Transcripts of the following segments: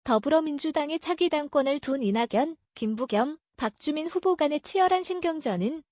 더불어민주당의 차기 당권을 둔 이낙연, 김부겸, 박주민 후보 간의 치열한 신경전은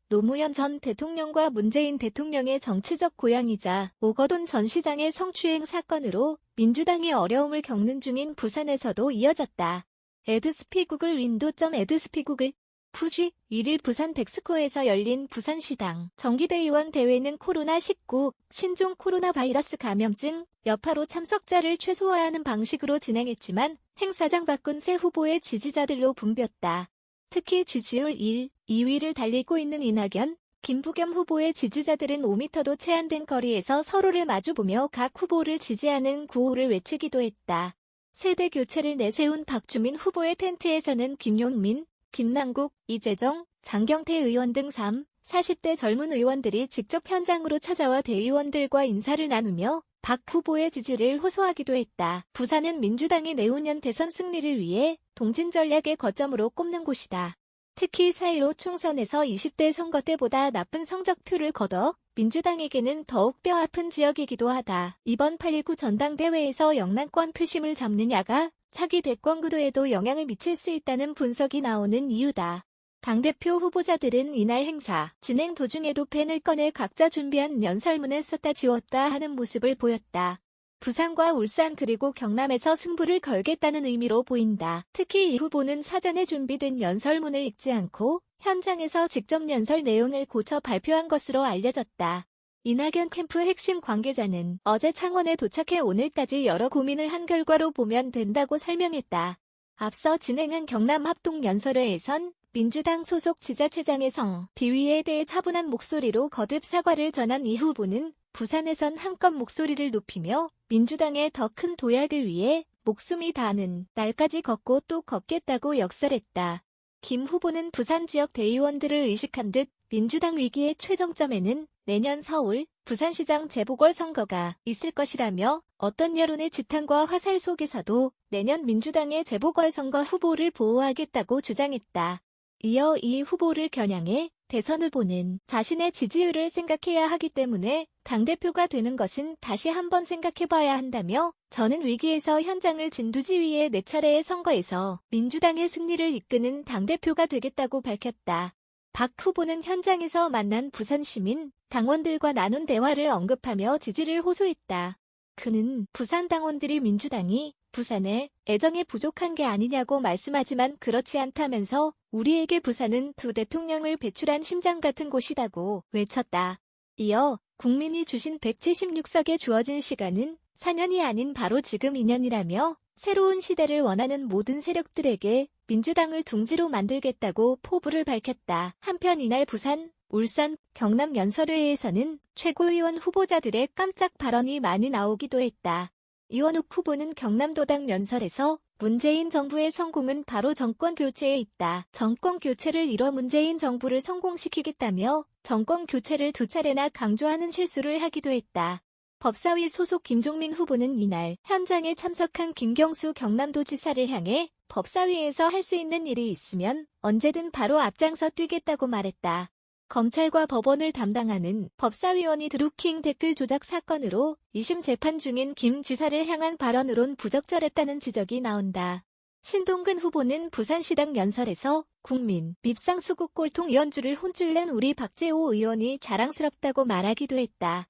노무현 전 대통령과 문재인 대통령의 정치적 고향이자 오거돈 전 시장의 성추행 사건으로 민주당이 어려움을 겪는 중인 부산에서도 이어졌다. 에드스피구글 윈도.에드스피구글 푸지 1일 부산 백스코에서 열린 부산시당 정기대의원 대회는 코로나19 신종 코로나 바이러스 감염증 여파로 참석자를 최소화하는 방식으로 진행했지만 행사장 밖은 새 후보의 지지자들로 붐볐다. 특히 지지율 1, 2위를 달리고 있는 이낙연, 김부겸 후보의 지지자들은 5m도 채 안 된 거리에서 서로를 마주보며 각 후보를 지지하는 구호를 외치기도 했다. 세대 교체를 내세운 박주민 후보의 텐트에서는 김용민, 김남국, 이재정, 장경태 의원 등 40대 젊은 의원들이 직접 현장으로 찾아와 대의원들과 인사를 나누며 박 후보의 지지를 호소하기도 했다. 부산은 민주당의 내후년 대선 승리를 위해 동진 전략의 거점으로 꼽는 곳이다. 특히 4.15 총선에서 20대 선거 때보다 나쁜 성적표를 거둬 민주당에게는 더욱 뼈아픈 지역이기도 하다. 이번 8.29 전당대회에서 영남권 표심을 잡느냐가 차기 대권 구도에도 영향을 미칠 수 있다는 분석이 나오는 이유다. 당대표 후보자들은 이날 행사 진행 도중에도 펜을 꺼내 각자 준비한 연설문을 썼다 지웠다 하는 모습을 보였다. 부산과 울산 그리고 경남에서 승부를 걸겠다는 의미로 보인다. 특히 이 후보는 사전에 준비된 연설문을 읽지 않고 현장에서 직접 연설 내용을 고쳐 발표한 것으로 알려졌다. 이낙연 캠프 핵심 관계자는 어제 창원에 도착해 오늘까지 여러 고민을 한 결과로 보면 된다고 설명했다. 앞서 진행한 경남 합동연설회에선 민주당 소속 지자체장의 비위에 대해 차분한 목소리로 거듭 사과를 전한 이 후보는 부산에선 한껏 목소리를 높이며 민주당의 더 큰 도약을 위해 목숨이 닿는 날까지 걷고 또 걷겠다고 역설했다. 김 후보는 부산 지역 대의원들을 의식한 듯 민주당 위기의 최정점에는 내년 서울, 부산시장 재보궐선거가 있을 것이라며 어떤 여론의 지탄과 화살 속에서도 내년 민주당의 재보궐선거 후보를 보호하겠다고 주장했다. 이어 이 후보를 겨냥해 대선 후보는 자신의 지지율을 생각해야 하기 때문에 당대표가 되는 것은 다시 한번 생각해봐야 한다며 저는 위기에서 현장을 진두지휘해 4차례의 선거에서 민주당의 승리를 이끄는 당대표가 되겠다고 밝혔다. 박 후보는 현장에서 만난 부산 시민, 당원들과 나눈 대화를 언급하며 지지를 호소했다. 그는 부산 당원들이 민주당이 부산에 애정이 부족한 게 아니냐고 말씀하지만 그렇지 않다면서 우리에게 부산은 두 대통령을 배출한 심장 같은 곳이다고 외쳤다. 이어 국민이 주신 176석에 주어진 시간은 4년이 아닌 바로 지금 2년이라며 새로운 시대를 원하는 모든 세력들에게 민주당을 둥지로 만들겠다고 포부를 밝혔다. 한편 이날 부산, 울산, 경남 연설회에서는 최고위원 후보자들의 깜짝 발언이 많이 나오기도 했다. 이원욱 후보는 경남도당 연설에서 문재인 정부의 성공은 바로 정권 교체에 있다. 정권 교체를 이뤄 문재인 정부를 성공시키겠다며 정권 교체를 2차례나 강조하는 실수를 하기도 했다. 법사위 소속 김종민 후보는 이날 현장에 참석한 김경수 경남도지사를 향해 법사위에서 할 수 있는 일이 있으면 언제든 바로 앞장서 뛰겠다고 말했다. 검찰과 법원을 담당하는 법사위원이 드루킹 댓글 조작 사건으로 2심 재판 중인 김 지사를 향한 발언으론 부적절했다는 지적이 나온다. 신동근 후보는 부산시당 연설에서 국민 밉상 수국 꼴통 연주를 혼쭐낸 우리 박재호 의원이 자랑스럽다고 말하기도 했다.